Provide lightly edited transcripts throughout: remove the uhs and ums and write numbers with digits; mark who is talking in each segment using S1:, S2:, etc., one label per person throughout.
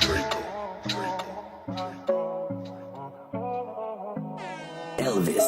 S1: Draco, Elvis.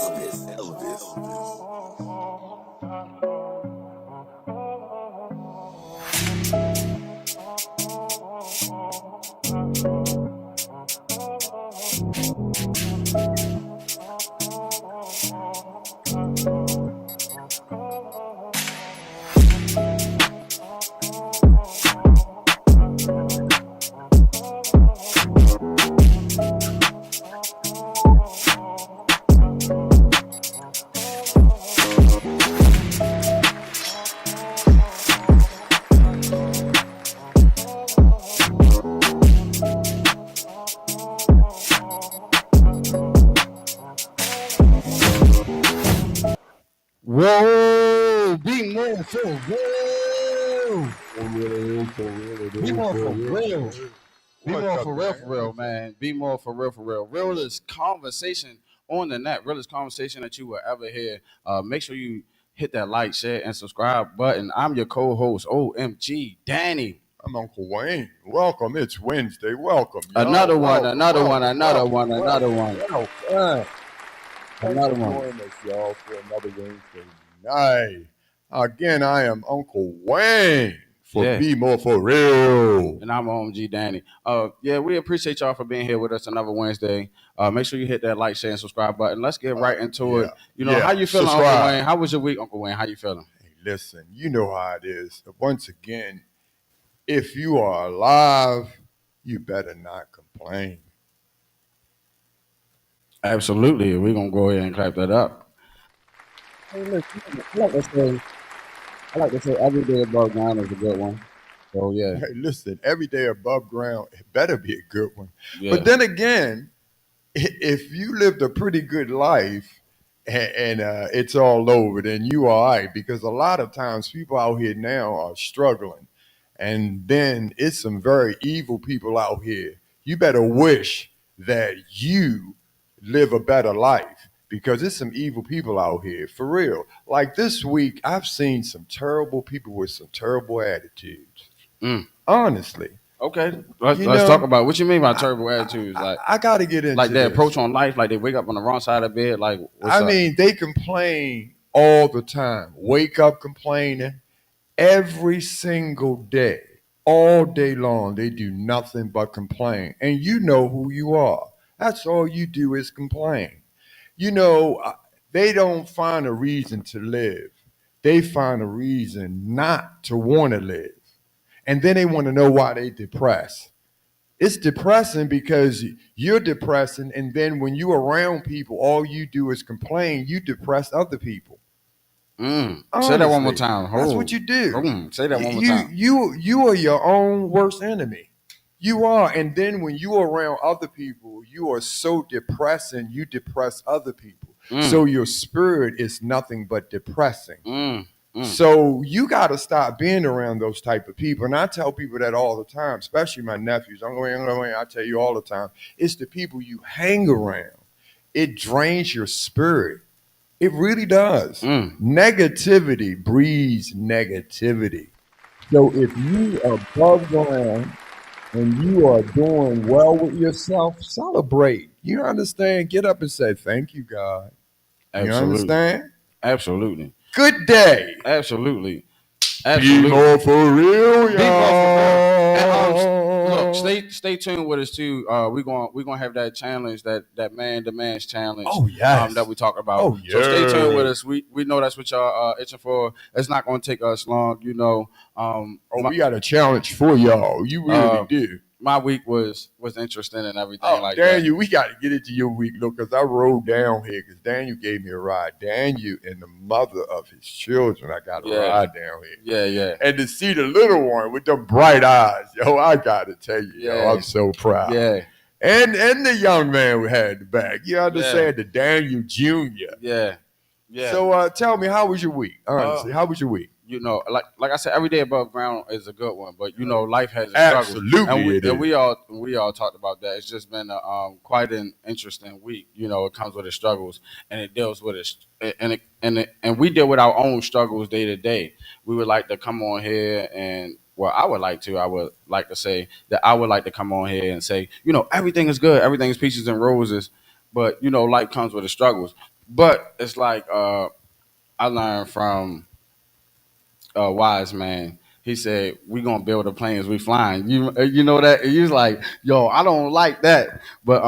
S2: Whoa, be more for real. Be more for real. Be
S3: What's
S2: more
S3: up,
S2: for
S3: man?
S2: real, man. Be more for real. Realest conversation on the net. Realest conversation that you will ever hear. Make sure you hit that like, share, and subscribe button. I'm your co-host, OMG Danny.
S3: I'm Uncle Wayne. Welcome. It's Wednesday. Welcome,
S2: Another
S3: y'all.
S2: one,
S3: Welcome,
S2: another one,
S3: welcome,
S2: another
S3: welcome,
S2: one, another
S3: welcome,
S2: one,
S3: welcome. Thanks
S2: another
S3: for
S2: one.
S3: joining us, y'all, for another Wednesday night. Again, I am Uncle Wayne for
S2: Yeah.
S3: Be More for Real.
S2: And I'm OMG Danny. Yeah, we appreciate y'all for being here with us another Wednesday. Make sure you hit that like, share, and subscribe button. Let's get right into it. How you feeling,
S3: Subscribe.
S2: Uncle Wayne? How was your week, Uncle Wayne? How you feeling?
S3: Hey, listen, you know how it is. Once again, if you are alive, you better not complain.
S2: Absolutely. We're gonna go ahead and clap that up. Hey, look, I like to say every day above ground is a good one. So yeah.
S3: Hey, listen, every day above ground, it better be a good one.
S2: Yeah.
S3: But then again, if you lived a pretty good life and it's all over, then you all right. Because a lot of times people out here now are struggling. And then it's some very evil people out here. You better wish that you live a better life because it's some evil people out here, for real. Like this week, I've seen some terrible people with some terrible attitudes. Honestly.
S2: Okay. Let's talk about what you mean by terrible attitudes. Like
S3: I got to get into
S2: like their
S3: this.
S2: approach on life, like they wake up on the wrong side of the bed. Like what's up?
S3: mean, they complain all the time. Wake up complaining every single day, all day long. They do nothing but complain. And you know who you are. That's all you do is complain. You know, they don't find a reason to live. They find a reason not to want to live. And then they want to know why they depressed. It's depressing because you're depressing, and then when you're around people, all you do is complain. You depress other people.
S2: Say that one more time.
S3: That's what you do.
S2: Say that one more time.
S3: You are your own worst enemy. You are, and then when you are around other people, you are so depressing. You depress other people. So your spirit is nothing but depressing. So you got to stop being around those type of people. And I tell people that all the time, especially my nephews. I tell you all the time, it's the people you hang around. It drains your spirit. It really does. Negativity breeds negativity. So if you are above ground and you are doing well with yourself, celebrate. You understand? Get up and say, thank you, God. You understand?
S2: Absolutely.
S3: Good day.
S2: Absolutely.
S3: Be more for real, y'all.
S2: Look, stay tuned with us too. We're gonna have that challenge, that man demands challenge.
S3: Oh, yes.
S2: That we talk about.
S3: Oh,
S2: So stay tuned with
S3: yeah.
S2: us. We know that's what y'all itching for. It's not gonna take us long,
S3: We got a challenge for y'all. You really do.
S2: My week was interesting and everything like
S3: Daniel, we got to get into your week, look, because I rode down here because Daniel gave me a ride. Daniel and the mother of his children, I got a ride down here.
S2: Yeah.
S3: And to see the little one with them bright eyes, yo, I got to tell you, yo, I'm so proud.
S2: Yeah.
S3: And the young man we had in the back. You understand? The Daniel Jr.
S2: Yeah.
S3: So tell me, how was your week? Honestly, how was your week?
S2: Like I said, every day above ground is a good one, but life has its struggles.
S3: Absolutely,
S2: and we all talked about that. It's just been quite an interesting week. It comes with its struggles, and it deals with it, and we deal with our own struggles day to day. We would like to come on here and well, I would like to say that I would like to come on here and say, everything is good, everything is peaches and roses, but life comes with the struggles. But it's like I learned from a wise man. He said, "We gonna build the planes we flying." You know that? And he was like, "Yo, I don't like that." But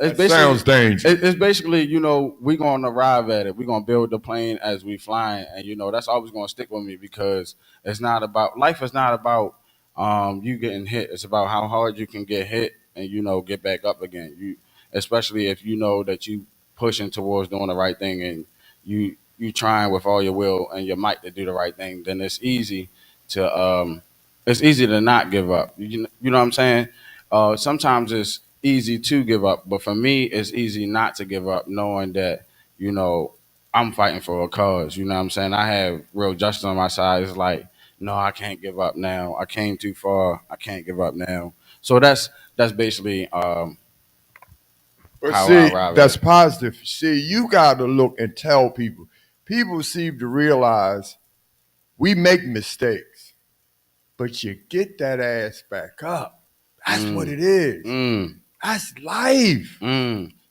S2: it's
S3: That
S2: basically
S3: sounds dangerous.
S2: it's basically we gonna arrive at it. We gonna build the plane as we flying, and that's always gonna stick with me because it's not about life. Is not about you getting hit. It's about how hard you can get hit and get back up again. Especially if you know that you pushing towards doing the right thing and you trying with all your will and your might to do the right thing, then it's easy to not give up. You know what I'm saying? Sometimes it's easy to give up, but for me, it's easy not to give up, knowing that you know I'm fighting for a cause. You know what I'm saying? I have real justice on my side. It's like, no, I can't give up now. I came too far. I can't give up now. So that's basically
S3: But
S2: how I
S3: see,
S2: arrive at
S3: that's
S2: it.
S3: positive. See, you got to look and tell people. People seem to realize we make mistakes, but you get that ass back up. That's what
S2: Mm,
S3: it is.
S2: mm.
S3: That's life.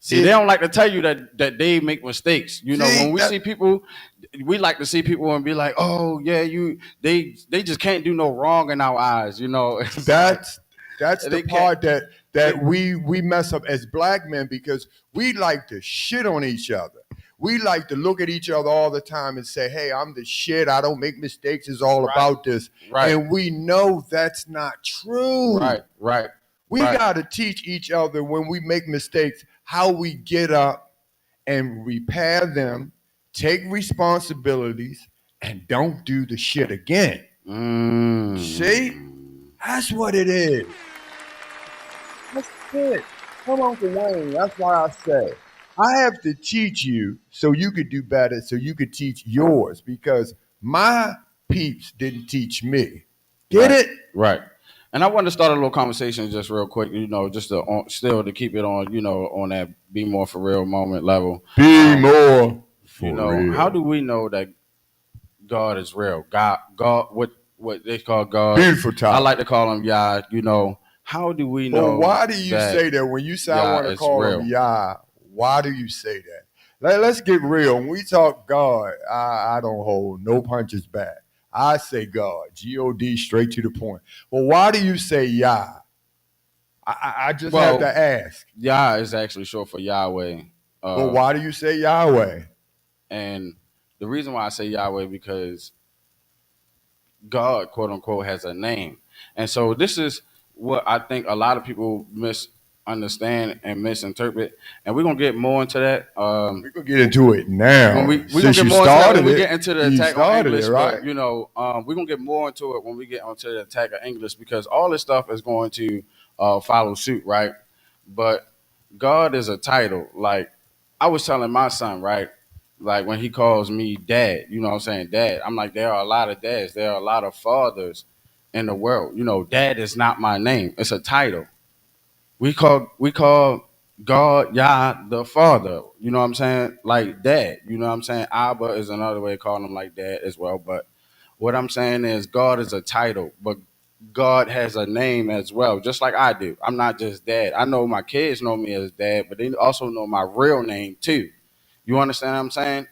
S2: See, they
S3: It,
S2: don't like to tell you that they make mistakes.
S3: see
S2: When we
S3: that
S2: see people, we like to see people and be like, "Oh yeah, they just can't do no wrong in our eyes." It's like
S3: that's that's the
S2: they can't.
S3: part that
S2: They,
S3: we mess up as black men because we like to shit on each other. We like to look at each other all the time and say, "Hey, I'm the shit. I don't make mistakes. It's all
S2: right,
S3: about this."
S2: right,
S3: And we know that's not true.
S2: right, right,
S3: We
S2: right.
S3: got to teach each other when we make mistakes how we get up and repair them, take responsibilities, and don't do the shit again. See?
S2: Mm.
S3: That's what it is. That's it. Come on, Wayne. That's why I say I have to teach you so you could do better, so you could teach yours because my peeps didn't teach me. Get
S2: Right,
S3: it?
S2: right. And I want to start a little conversation just real quick, just to still to keep it on, on that be more for real moment level.
S3: Be
S2: Um,
S3: more for
S2: How
S3: real.
S2: do we know that God is real? God, what they call God,
S3: Beautiful
S2: I
S3: topic.
S2: like to call him Yah. How do we
S3: But
S2: know
S3: why do you
S2: that
S3: say that when you say I
S2: Yah
S3: want to
S2: is
S3: call him
S2: real?
S3: Yah? Why do you say that? Let's get real. When we talk God, I don't hold no punches back. I say God, God, straight to the point. But why do you say Yah? I just have
S2: Well,
S3: to ask.
S2: Yah is actually short for Yahweh.
S3: But
S2: Uh,
S3: why do you say Yahweh?
S2: and the reason why I say Yahweh because God, quote unquote, has a name. And so this is what I think a lot of people misunderstand and misinterpret. And we're gonna get more into that.
S3: We're gonna get into it
S2: When
S3: now.
S2: we're gonna
S3: Since
S2: get
S3: you
S2: more into that when
S3: started
S2: we
S3: it,
S2: get into the
S3: you
S2: attack on
S3: started it,
S2: English, but
S3: right?
S2: we're gonna get more into it when we get onto the attack of English because all this stuff is going to follow suit, right? But God is a title. Like I was telling my son, right? Like when he calls me dad, you know what I'm saying, dad. I'm like, there are a lot of dads, there are a lot of fathers in the world. Dad is not my name. It's a title. We call God Yah the Father. You know what I'm saying? Like dad. You know what I'm saying? Abba is another way of calling him like dad as well. But what I'm saying is God is a title, but God has a name as well, just like I do. I'm not just dad. I know my kids know me as dad, but they also know my real name too. You understand what I'm saying?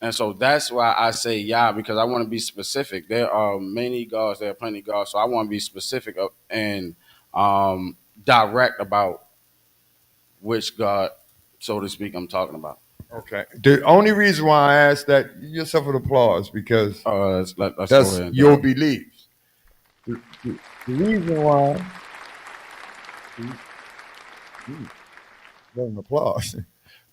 S2: And so that's why I say Yah because I want to be specific. There are many gods, there are plenty of gods, so I want to be specific and um, direct about which God, so to speak, I'm talking about.
S3: Okay. The only reason why I asked that, you yourself an applause because
S2: Let's go
S3: that's
S2: ahead and do
S3: your
S2: it.
S3: beliefs. The reason why, an applause.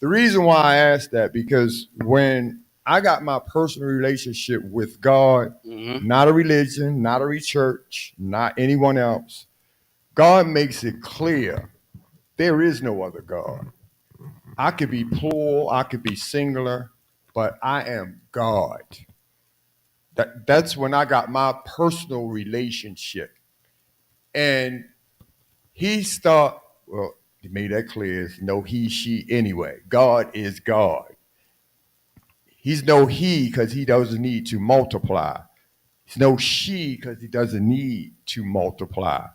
S3: The reason why I asked that because when I got my personal relationship with God,
S2: Hmm.
S3: not a religion, not a church, not anyone else, God makes it clear there is no other God. I could be plural, I could be singular, but I am God. That's when I got my personal relationship. And he start well, he made that clear. It's no he, she anyway. God is God. He's no he because he doesn't need to multiply. It's no she because he doesn't need to multiply.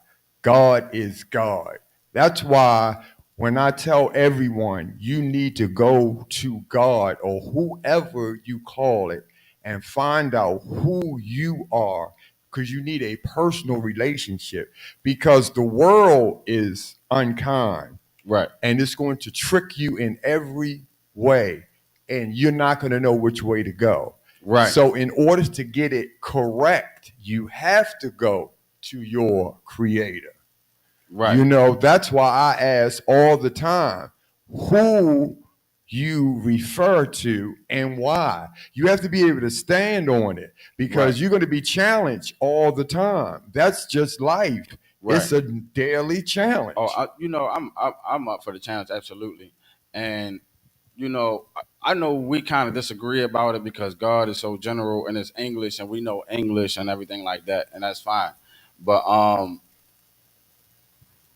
S3: God is God. That's why when I tell everyone you need to go to God or whoever you call it and find out who you are, because you need a personal relationship, because the world is unkind
S2: Right.
S3: and it's going to trick you in every way, and you're not going to know which way to go.
S2: Right.
S3: So, in order to get it correct, you have to go to your creator.
S2: Right.
S3: That's why I ask all the time who you refer to and why. You have to be able to stand on it
S2: Right.
S3: because you're going to be challenged all the time. That's just life.
S2: Right.
S3: It's a daily
S2: Oh,
S3: challenge.
S2: I'm up for the challenge, absolutely. And I know we kind of disagree about it because God is so general and it's English, and we know English and everything like that, and that's fine. But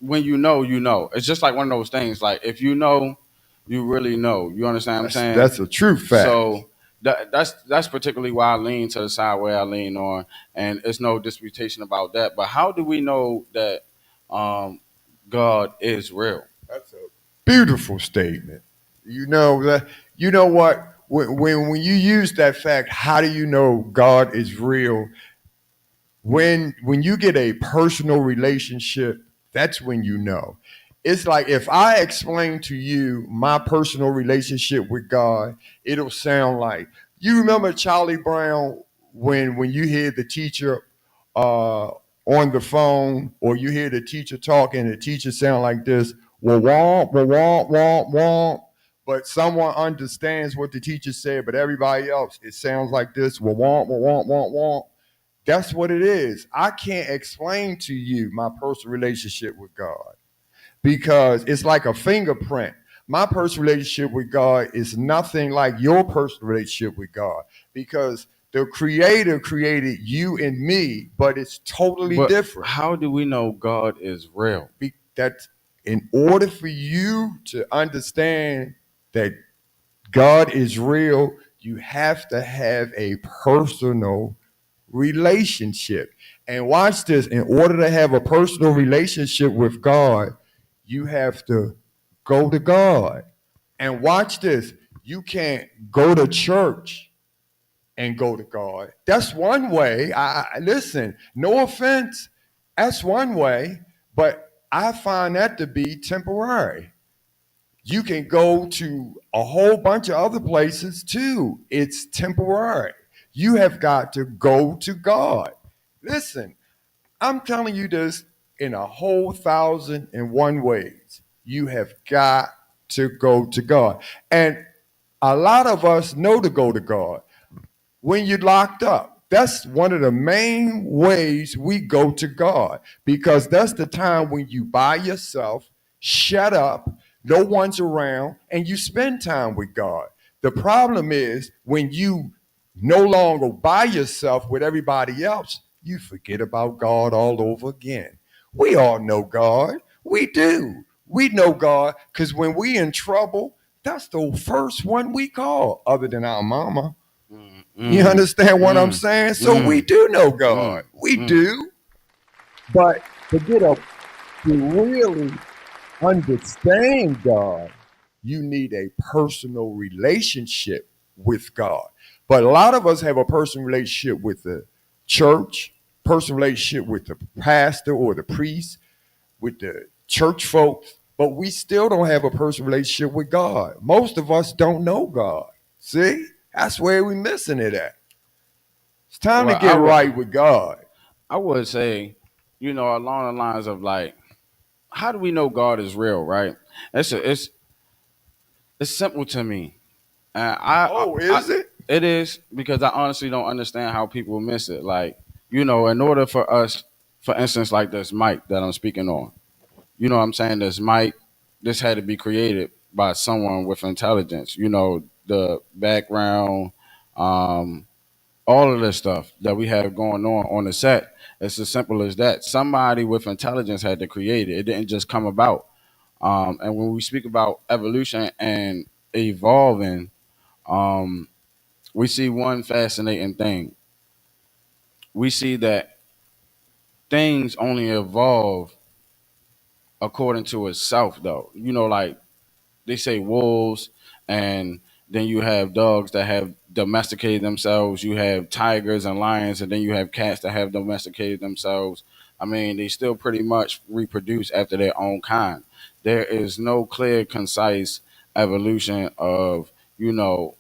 S2: when you know, you know. It's just like one of those things. Like if you know, you really know. You understand what I'm saying?
S3: That's a true fact.
S2: So that's particularly why I lean to the side where I lean on, and it's no disputation about that. But how do we know that um, God is real?
S3: That's a beautiful statement. That. You know what? When you use that fact, how do you know God is real? When you get a personal relationship, that's when you know. It's like if I explain to you my personal relationship with God, it'll sound like you remember Charlie Brown when you hear the teacher on the phone or you hear the teacher talking, the teacher sound like this, wah wah wah wah wah wah. But someone understands what the teacher said, but everybody else it sounds like this, wah wah wah wah wah wah. That's what it is. I can't explain to you my personal relationship with God because it's like a fingerprint. My personal relationship with God is nothing like your personal relationship with God because the Creator created you and me, but it's totally
S2: But
S3: different.
S2: how do we know God is real?
S3: That in order for you to understand that God is real, you have to have a personal relationship. And watch this, in order to have a personal relationship with God, you have to go to God. And watch this, you can't go to church and go to God. That's one way. Listen, no offense, that's one way, but I find that to be temporary. You can go to a whole bunch of other places too. It's temporary. You have got to go to God. Listen, I'm telling you this in a whole 1,001 ways. You have got to go to God. And a lot of us know to go to God when you're locked up. That's one of the main ways we go to God because that's the time when you by yourself, shut up, no one's around, and you spend time with God. The problem is when you no longer by yourself with everybody else, you forget about God all over again. We all know God. We do. We know God because when we in trouble, that's the first one we call, other than our mama.
S2: Mm,
S3: You
S2: mm,
S3: understand what I'm
S2: mm,
S3: saying? So we
S2: mm,
S3: do know God.
S2: mm,
S3: We
S2: mm.
S3: do. But to really understand God, you need a personal relationship with God. But a lot of us have a personal relationship with the church, personal relationship with the pastor or the priest, with the church folks, but we still don't have a personal relationship with God. Most of us don't know God. See? That's where we're missing it at. It's time to
S2: Well,
S3: get right with God.
S2: I would say, along the lines of like, how do we know God is real? Right? It's simple to me.
S3: Oh,
S2: I
S3: is it?
S2: it is because I honestly don't understand how people miss it. Like, in order for us, for instance, like this mic that I'm speaking on, what I'm saying? This mic, this had to be created by someone with intelligence. The background, um, all of this stuff that we have going on the set. It's as simple as that. Somebody with intelligence had to create it. It didn't just come about. And when we speak about evolution and evolving, um, we see one fascinating thing. we see that things only evolve according to itself, though. Like they say wolves, and then you have dogs that have domesticated themselves. You have tigers and lions, and then you have cats that have domesticated themselves. I mean, they still pretty much reproduce after their own kind. There is no clear, concise evolution of, you know,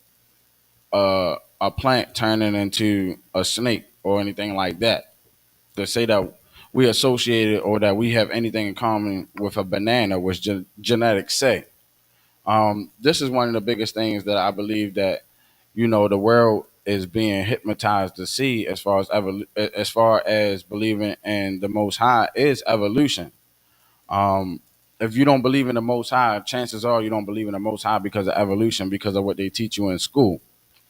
S2: a plant turning into a snake or anything like that. To say that we associated or that we have anything in common with a banana, which genetics say. This is one of the biggest things that I believe that the world is being hypnotized to see as far as believing in the Most High is evolution. Um, if you don't believe in the Most High, chances are you don't believe in the Most High because of evolution, because of what they teach you in school.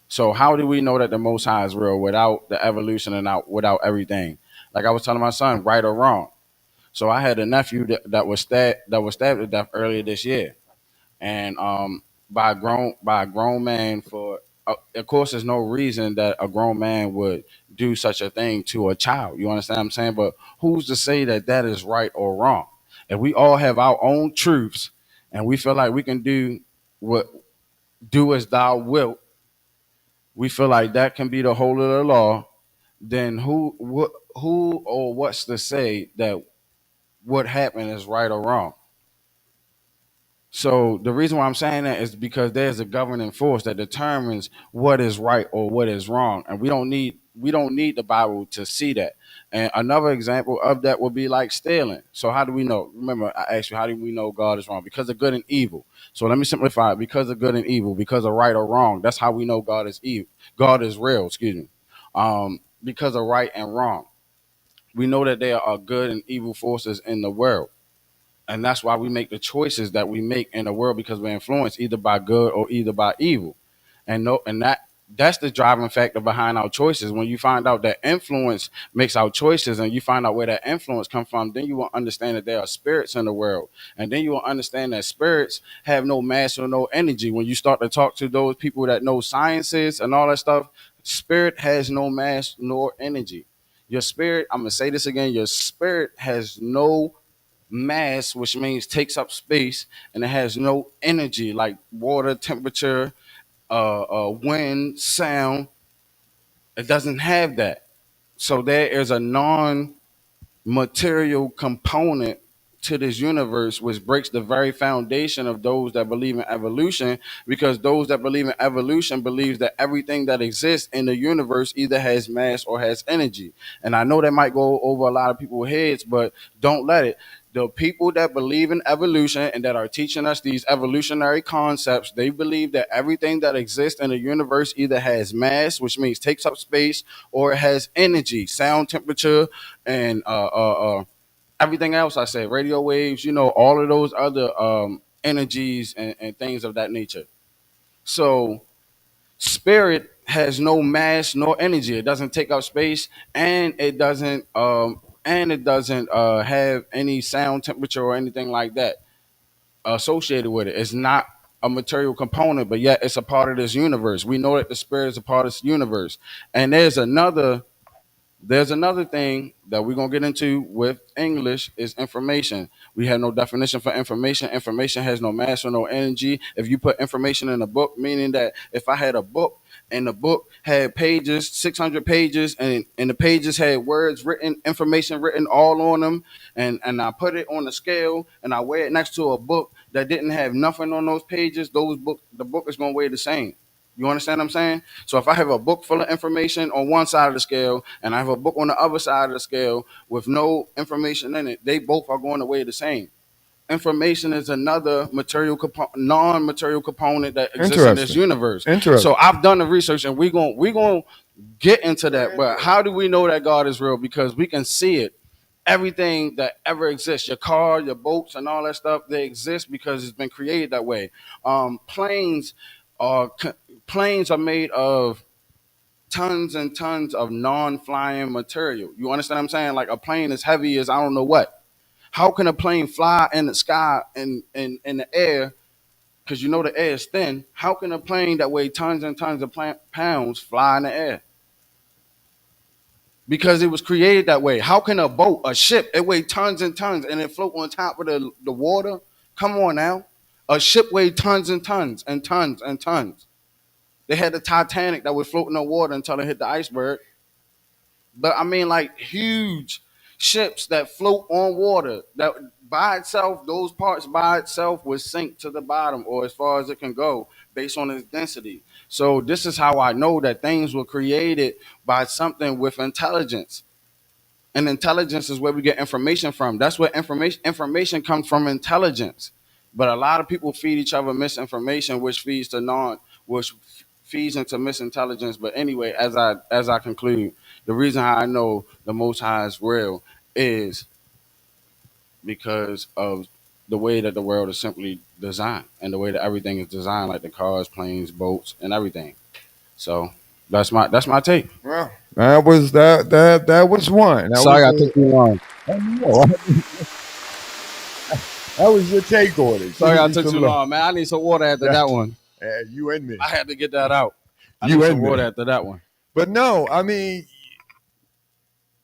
S2: So how do we know that the Most High is real without the evolution and without everything? Like I was telling my son, right or wrong. So I had a nephew that was stabbed to death earlier this year, and by a grown man for. Of course, there's no reason that a grown man would do such a thing to a child. You understand what I'm saying? But who's to say that that is right or wrong? If we all have our own truths, and we feel like we can what do as thou wilt, we feel like that can be the whole of the law. Then who or what's to say that what happened is right or wrong? So the reason why I'm saying that is because there's a governing force that determines what is right or what is wrong, and we don't need the Bible to see that. And another example of that would be like stealing. So how do we know? Remember, I asked you, how do we know God is wrong? Because of good and evil. So let me simplify it. Because of good and evil, because of right or wrong. That's how we know God is evil. God is real. Excuse me. Because of right and wrong, we know that there are good and evil forces in the world, and that's why we make the choices that we make in the world, because we're influenced either by good or either by evil. And no, and that's the driving factor behind our choices. When you find out that influence makes our choices, and you find out where that influence comes from, then you will understand that there are spirits in the world, and then you will understand that spirits have no mass or no energy. When you start to talk to those people that know sciences and all that stuff, spirit has no mass nor energy. Your spirit, I'm gonna say this again, your spirit has no mass, which means takes up space, and it has no energy like water, temperature, wind, sound. It doesn't have that. So there is a non-material component to this universe, which breaks the very foundation of those that believe in evolution, because those that believe in evolution believes that everything that exists in the universe either has mass or has energy. And I know that might go over a lot of people's heads, but don't let it. The people that believe in evolution and that are teaching us these evolutionary concepts, they believe that everything that exists in the universe either has mass, which means takes up space, or it has energy, sound, temperature, and everything else I said, radio waves, all of those other energies and things of that nature. So spirit has no mass nor energy. It doesn't take up space, and it doesn't have any sound, temperature, or anything like that associated with it. It's not a material component, but yet it's a part of this universe. We know that the spirit is a part of this universe. And there's another thing that we're gonna get into with English is information. We have no definition for information. Information has no mass or no energy. If you put information in a book, meaning that if I had a book and the book had pages, 600 pages, and the pages had words written, information written all on them, and I put it on a scale and I weigh it next to a book that didn't have nothing on those pages, the book is gonna weigh the same. You understand what I'm saying? So if I have a book full of information on one side of the scale and I have a book on the other side of the scale with no information in it, they both are going to weigh the same. Information is another non-material component that exists in this
S3: Interesting.
S2: universe. So
S3: Interesting.
S2: I've done the research, and we're going to get into that. But how do we know that God is real? Because we can see it. Everything that ever exists, your car, your boats, and all that stuff, they exist because it's been created that way. Planes are planes are made of tons and tons of non-flying material. You understand what I'm saying? Like a plane is heavy as I don't know what. How can a plane fly in the sky in the air? Because the air is thin. How can a plane that weighs tons and tons of pounds fly in the air? because it was created that way. How can a boat, a ship, it weighed tons and tons and it float on top of the water? Come on now. A ship weighed tons and tons and tons and tons. They had the Titanic that was floating on water until it hit the iceberg. But I mean, like huge ships that float on water that by itself, those parts by itself would sink to the bottom or as far as it can go based on its density. So this is how I know that things were created by something with intelligence. And intelligence is where we get information from. That's where information comes from, intelligence. But a lot of people feed each other misinformation, which feeds into misintelligence. But anyway, as I conclude, the reason how I know the Most High is real is because of the way that the world is simply designed and the way that everything is designed, like the cars, planes, boats, and everything. So that's my take.
S3: Well, that was one. That
S2: Sorry,
S3: was
S2: I took too long.
S3: that was your take on it.
S2: Sorry, I took too long, man. I need some water after that one.
S3: You and me.
S2: I had to get that out. I
S3: You
S2: need
S3: and
S2: some
S3: me.
S2: water after that one.
S3: But no, I mean,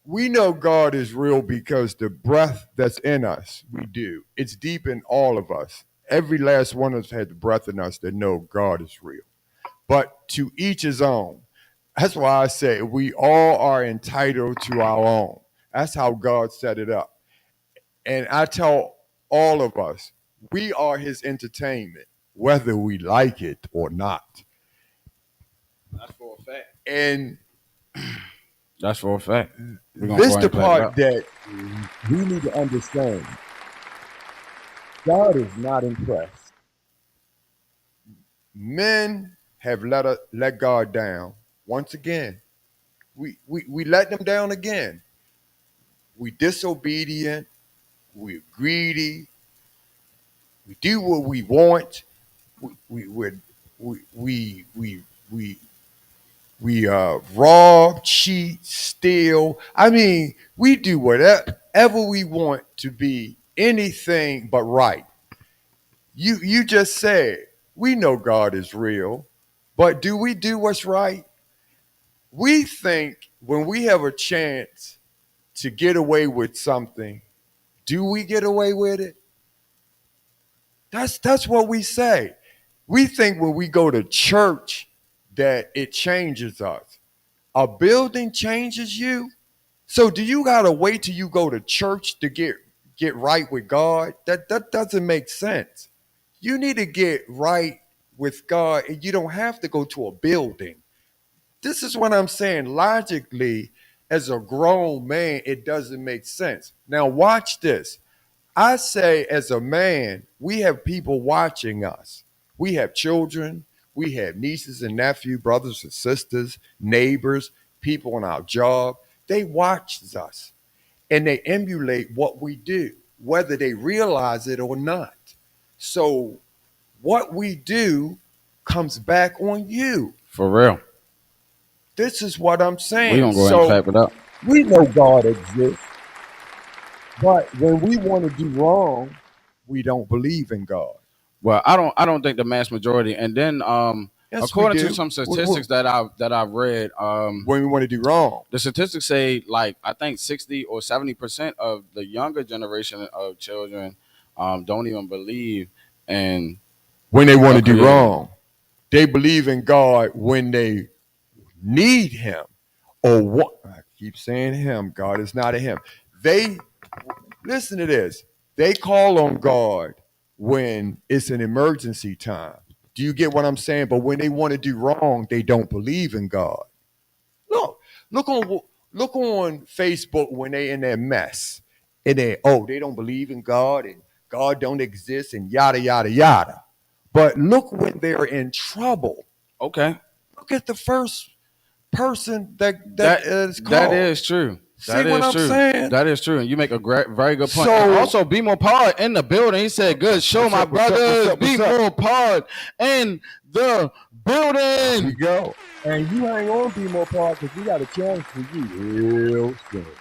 S3: we know God is real because the breath that's in us, we do. It's deep in all of us. Every last one of us had the breath in us that know God is real. But to each his own. That's why I say we all are entitled to our own. That's how God set it up. And I tell all of us, we are his entertainment, whether we like it or not.
S2: That's for a fact.
S3: And
S2: That's for a fact.
S3: this the part that we need to understand. God is not impressed. Men have let God down once again. We let them down again. We disobedient. We're greedy. We do what we want. We rob, cheat, steal. I mean, we do whatever we want to be anything but right. You just said we know God is real, but do we do what's right? We think when we have a chance to get away with something, do we get away with it? That's what we say. We think when we go to church that it changes us. A building changes you. So do you gotta wait till you go to church to get right with God? That doesn't make sense. You need to get right with God, and you don't have to go to a building. This is what I'm saying. Logically, as a grown man, it doesn't make sense. Now watch this. I say, as a man, we have people watching us. We have children, we have nieces and nephews, brothers and sisters, neighbors, people on our job. They watch us and they emulate what we do, whether they realize it or not. So, what we do comes back on you.
S2: For real.
S3: This is what I'm saying.
S2: We gonna go ahead and clap it up.
S3: We know God exists, but when we want to do wrong, we don't believe in God.
S2: Well, I don't think the mass majority. And then
S3: Yes,
S2: according
S3: we
S2: to
S3: do.
S2: some statistics that I've read,
S3: When we want to do wrong,
S2: the statistics say like I think 60 or 70% of the younger generation of children don't even believe in
S3: when they want
S2: a
S3: to do
S2: creator.
S3: wrong, they believe in God when they need Him or what. I keep saying Him. God is not a Him. They listen to this. They call on God when it's an emergency time. Do you get what I'm saying? But when they want to do wrong, they don't believe in God. Look, look on Facebook when they in their mess. And they don't believe in God and God don't exist and yada yada yada. But look when they're in trouble.
S2: Okay,
S3: Look at the first person that
S2: that
S3: is called.
S2: that is true. That
S3: See what
S2: is
S3: I'm
S2: true.
S3: saying?
S2: That is true, and you make a very good point.
S3: So-
S2: And also, BMore4Real in the building. He said, "Good show,
S3: What's
S2: my
S3: up, what's up,
S2: brothers."
S3: what's up, what's up?
S2: BMore4Real in the
S3: Here we
S2: building.
S3: go. And you hang on, Be More Part, because we got a chance for you real soon.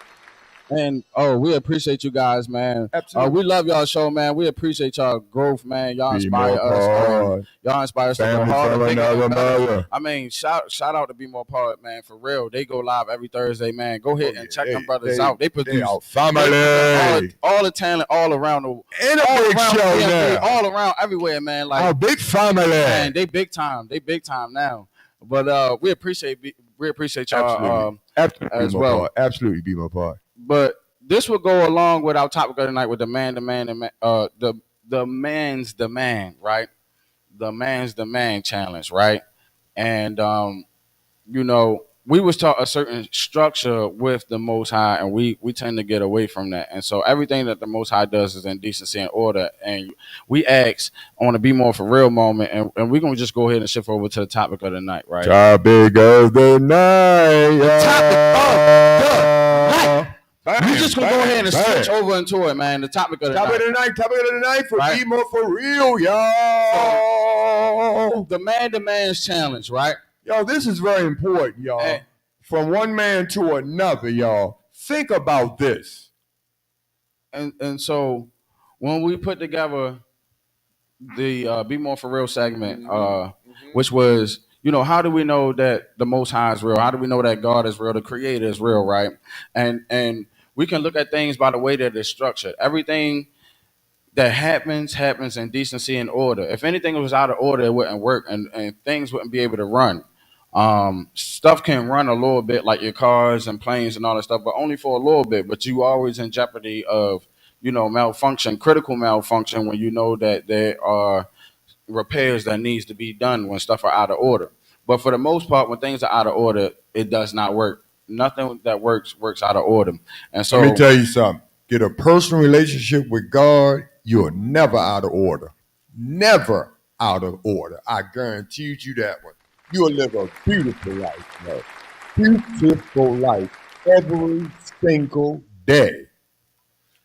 S2: And we appreciate you guys, man. We
S3: Absolutely.
S2: love y'all show, man. We appreciate y'all growth, man. Y'all
S3: Be
S2: inspire
S3: more
S2: us, and
S3: part.
S2: y'all inspire us to go
S3: Family
S2: harder,
S3: from
S2: bigger, and
S3: another
S2: better.
S3: mother.
S2: I mean, shout out to Be More Part, man. For real, they go live every Thursday, man. Go ahead
S3: Oh
S2: and
S3: yeah,
S2: check them brothers out. They
S3: they
S2: produce
S3: are family.
S2: all the talent all around the
S3: In a
S2: all
S3: big
S2: around
S3: show
S2: DMV,
S3: now.
S2: all around everywhere, man. Like
S3: Our big family.
S2: man, they big time. They big time now. But we appreciate y'all
S3: Absolutely. Absolutely be
S2: as
S3: more
S2: well.
S3: part. Absolutely be more part.
S2: But this will go along with our topic of the night with the man's demand, right? The man's demand challenge, right? And we was taught a certain structure with the Most High, and we tend to get away from that. And so everything that the Most High does is in decency and order. And we ask on a Be More for Real moment, and we're gonna just go ahead and shift over to the topic of the night, right?
S3: Topic of the night.
S2: The topic of the night.
S3: Bam,
S2: We just gonna go ahead and
S3: bam.
S2: switch over into it, man. The topic of the
S3: Topic
S2: night.
S3: of the night. Topic of the night for
S2: Right.
S3: Be More for Real, y'all.
S2: The man demands challenge, right?
S3: Yo, this is very important, y'all.
S2: Hey.
S3: From one man to another, y'all. Think about this.
S2: And so when we put together the Be More for Real segment, which was, how do we know that the Most High is real? How do we know that God is real? The Creator is real, right? And we can look at things by the way that it's structured. Everything that happens in decency and order. If anything was out of order, it wouldn't work, and things wouldn't be able to run. Stuff can run a little bit, like your cars and planes and all that stuff, but only for a little bit. But you always in jeopardy of, malfunction, critical malfunction, when you know that there are repairs that needs to be done when stuff are out of order. But for the most part, when things are out of order, it does not work. Nothing that works out of order. And so
S3: Let me tell you something. Get a personal relationship with God, you are never out of order. Never out of order. I guarantee you that one. You will live a beautiful life, bro. Beautiful life every single day.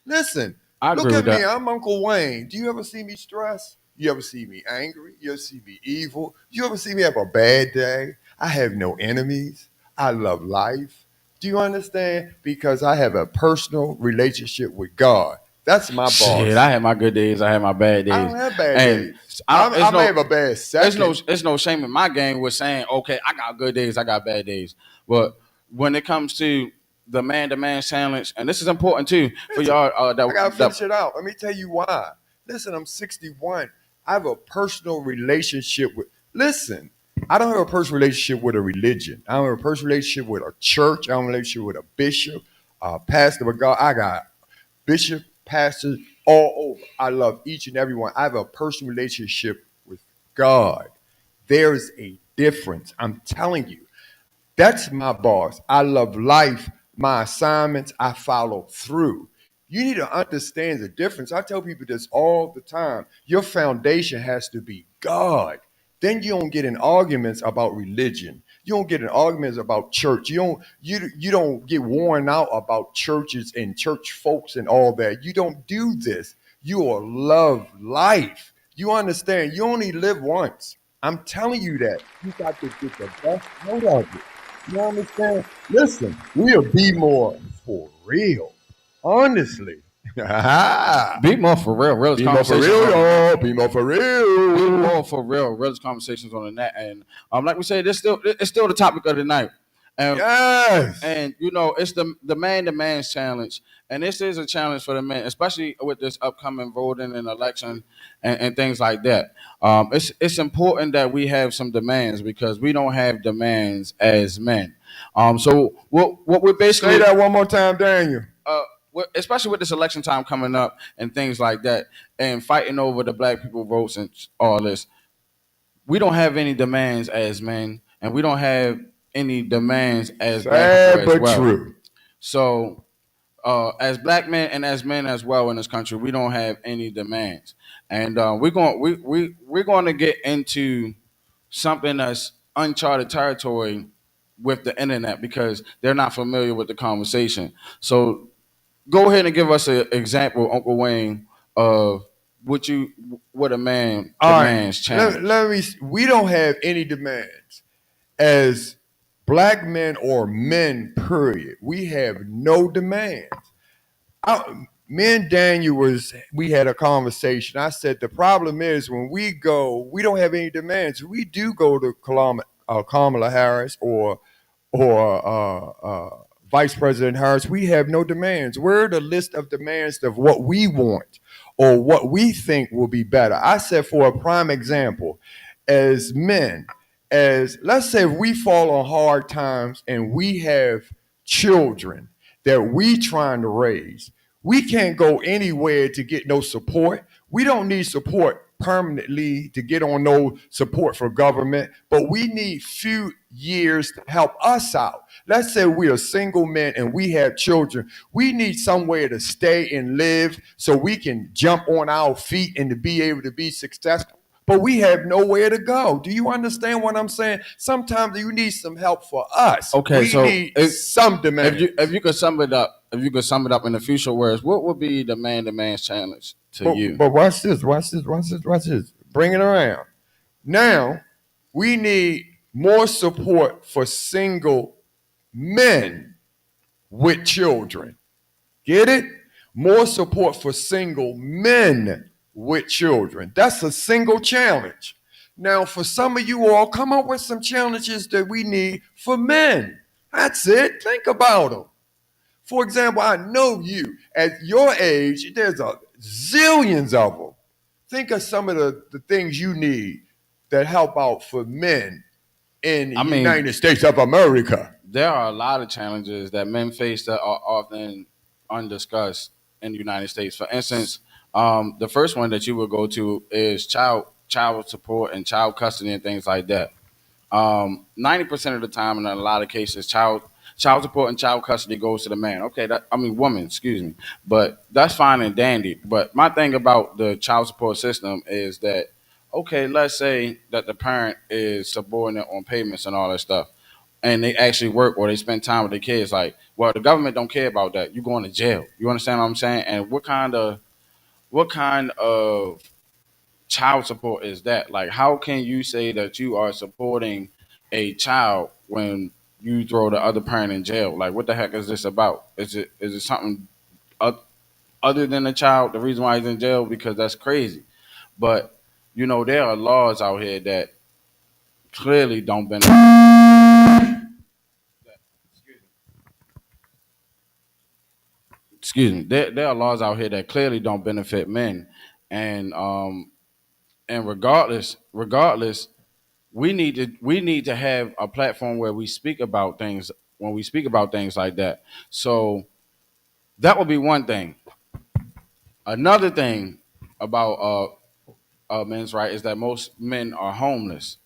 S3: Listen,
S2: I
S3: look
S2: agree
S3: at
S2: with
S3: me.
S2: that.
S3: I'm Uncle Wayne. Do you ever see me stressed? You ever see me angry? You ever see me evil? You ever see me have a bad day? I have no enemies. I love life. Do you understand? Because I have a personal relationship with God. That's my
S2: Shit,
S3: boss.
S2: I had my good days. I had my bad
S3: I
S2: days.
S3: don't have bad
S2: And
S3: days.
S2: I,
S3: I may have a bad second.
S2: it's no shame in my game with saying, okay, I got good days, I got bad days. But when it comes to the man to man challenge, and this is important too for y'all
S3: I gotta finish it out. Let me tell you why. Listen, I'm 61. I have a personal relationship with. Listen, I don't have a personal relationship with a religion. I don't have a personal relationship with a church. I don't have a relationship with a bishop, pastor. But God, I got bishop, pastors all over. I love each and every one. I have a personal relationship with God. There's a difference. I'm telling you. That's my boss. I love life. My assignments, I follow through. You need to understand the difference. I tell people this all the time. Your foundation has to be God. Then you don't get in arguments about religion. You don't get in arguments about church. You don't get worn out about churches and church folks and all that. You don't do this. You will love life. You understand? You only live once. I'm telling you that. You got to get the best out of it. You understand? Listen, we'll be more for real. Honestly.
S2: Be More for Real, realest
S3: Be more for
S2: conversations
S3: real,
S2: on
S3: y'all. Be more for
S2: Be
S3: real.
S2: More for Real, realest conversations on the net. And like we said, it's still the topic of the night. And
S3: Yes.
S2: and it's the man to man's challenge, and this is a challenge for the men, especially with this upcoming voting and election and things like that. It's important that we have some demands because we don't have demands as men. So what we're basically
S3: Say that one more time, Daniel.
S2: especially with this election time coming up and things like that, and fighting over the black people votes and all this, we don't have any demands as men, and we don't have any demands as black
S3: Sad
S2: people as
S3: but
S2: well.
S3: true.
S2: So, as black men and as men as well in this country, we don't have any demands, and we're going to get into something that's uncharted territory with the internet because they're not familiar with the conversation. So, go ahead and give us an example, Uncle Wayne, of what a man
S3: All right.
S2: demands challenge.
S3: We don't have any demands. As black men or men, period, we have no demands. Me and Daniel we had a conversation. I said the problem is when we go, we don't have any demands. We do go to Kamala Harris or Vice President Harris. We have no demands. Where are the list of demands of what we want or what we think will be better? I said, for a prime example, as men, as let's say if we fall on hard times and we have children that we trying to raise, we can't go anywhere to get no support. We don't need support permanently to get on no support for government, but we need few years to help us out. Let's say we are single men and we have children. We need somewhere to stay and live so we can jump on our feet and to be able to be successful. But we have nowhere to go. Do you understand what I'm saying? Sometimes you need some help for us.
S2: Okay,
S3: We
S2: so
S3: need some
S2: if
S3: demand.
S2: you could sum it up, if you could sum it up in a few short words, what would be the man demands challenge to you?
S3: But watch this, watch this. Bring it around. Now, we need more support for single men with children. Get it? More support for single men with children. That's a single challenge. Now, for some of you all, come up with some challenges that we need for men. That's it. Think about them. For example, I know you at your age, there's a zillions of them. Think of some of the things you need that help out for men in the
S2: I mean,
S3: United States of America.
S2: there are a lot of challenges that men face that are often undiscussed in the United States. For instance, the first one that you would go to is child support and child custody and things like that. 90% of the time, in a lot of cases, child support and child custody goes to the man. Okay, woman, excuse me, but that's fine and dandy. But my thing about the child support system is that, okay, let's say that the parent is subordinate on payments and all that stuff, and they actually work or they spend time with their kids. Like, well, the government don't care about that. You're going to jail. You understand what I'm saying? And what kind of child support is that? Like, how can you say that you are supporting a child when you throw the other parent in jail? Like, what the heck is this about? Is it something other than the child? The reason why he's in jail because that's crazy. But there are laws out here that clearly don't benefit. Excuse me. There are laws out here that clearly don't benefit men, and regardless, we need to have a platform where we speak about things when we speak about things like that. So that would be one thing. Another thing about men's right is that most men are homeless.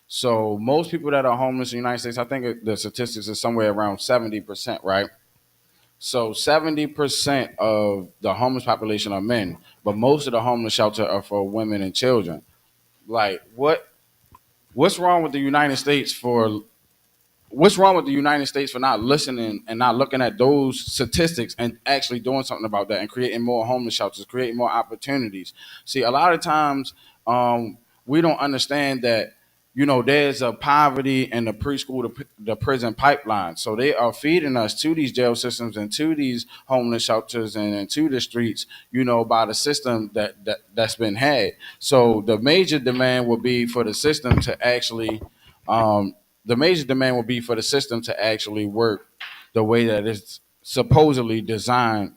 S2: So most people that are homeless in the United States, I think the statistics is somewhere around 70%, right? So 70% of the homeless population are men, but most of the homeless shelter are for women and children. Like what's wrong with the United States for what's wrong with the United States for not listening and not looking at those statistics and actually doing something about that and creating more homeless shelters, creating more opportunities? See, a lot of times we don't understand that there's a poverty in the preschool to the prison pipeline. So they are feeding us to these jail systems and to these homeless shelters and to the streets, by the system that's been had. So um, the major demand will be for the system to actually work the way that it's supposedly designed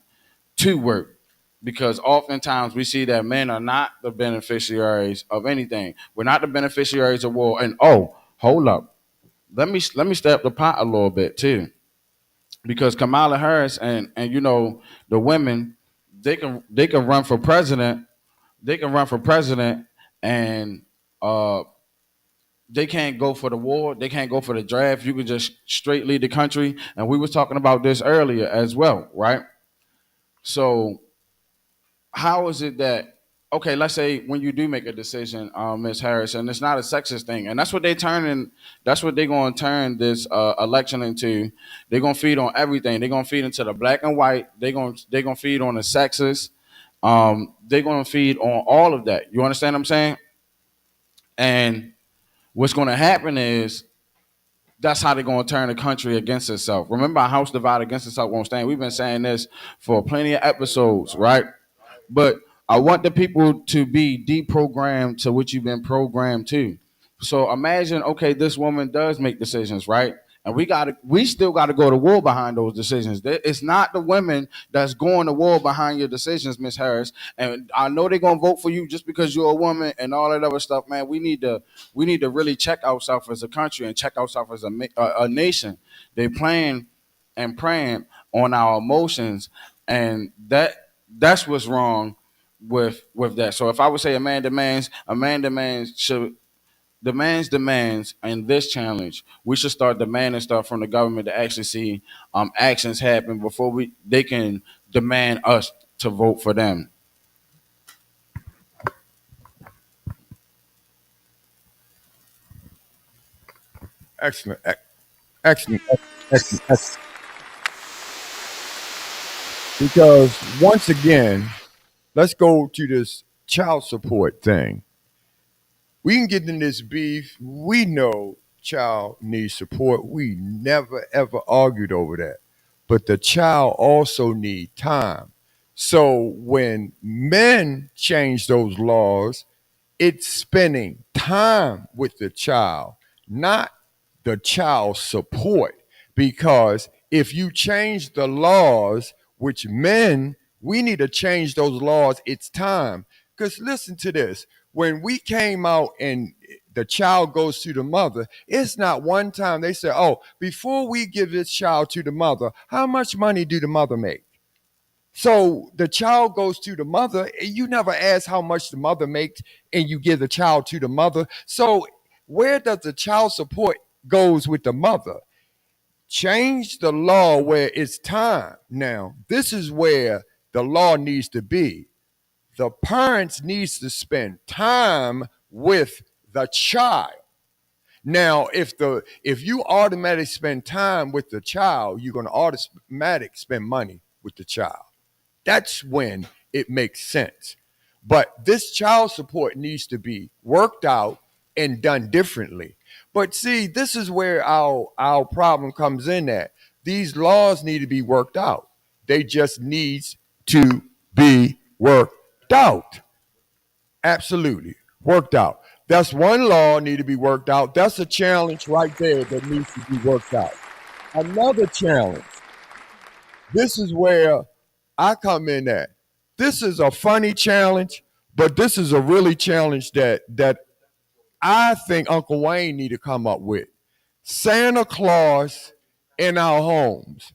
S2: to work. Because oftentimes we see that men are not the beneficiaries of anything. We're not the beneficiaries of war. And hold up, let me step the pot a little bit too, because Kamala Harris and the women, they can run for president. They can run for president and uh, they can't go for the war. They can't go for the draft. You can just straight lead the country. And we was talking about this earlier as well, right? So how is it that okay, let's say when you do make a decision, Ms. Harris, and it's not a sexist thing, and that's what they're going to turn this election into. They're going to feed on everything. They're going to feed into the black and white. They're going to feed on the sexist. They're going to feed on all of that. You understand what I'm saying? And what's going to happen is that's how they're going to turn the country against itself. Remember, a house divided against itself won't stand. We've been saying this for plenty of episodes, right? But I want the people to be deprogrammed to what you've been programmed to. So imagine, okay, this woman does make decisions, right? And we still got to go to war behind those decisions. It's not the women that's going to war behind your decisions, Miss Harris. And I know they're gonna vote for you just because you're a woman and all that other stuff, man. We need to really check ourselves as a country and check ourselves as a nation. They playing and preying on our emotions, and that's what's wrong with that. So if I would say a man demands should demands in this challenge, we should start demanding stuff from the government to actually see actions happen before they can demand us to vote for them.
S3: Excellent, excellent, excellent, excellent. Because once again, let's go to this child support thing. We can get in this beef. We know child needs support. We never ever argued over that. But the child also need time. So when men change those laws, it's spending time with the child, not the child support. Because if you change the laws, which men, we need to change those laws, it's time. Because listen to this, when we came out and the child goes to the mother, it's not one time they say, oh, before we give this child to the mother, how much money do the mother make? So the child goes to the mother, and you never ask how much the mother makes, and you give the child to the mother. So where does the child support goes with the mother? Change the law where it's time. Now, this is where the law needs to be. The parents needs to spend time with the child. Now, if you automatically spend time with the child, you're going to automatically spend money with the child. That's when it makes sense. But this child support needs to be worked out and done differently. But see, this is where our problem comes in at. These laws need to be worked out. They just needs to be worked out. Absolutely. Worked out. That's one law need to be worked out. That's a challenge right there that needs to be worked out. Another challenge. This is where I come in at. This is a funny challenge, but this is a really challenge that I think Uncle Wayne need to come up with. Santa Claus in our homes.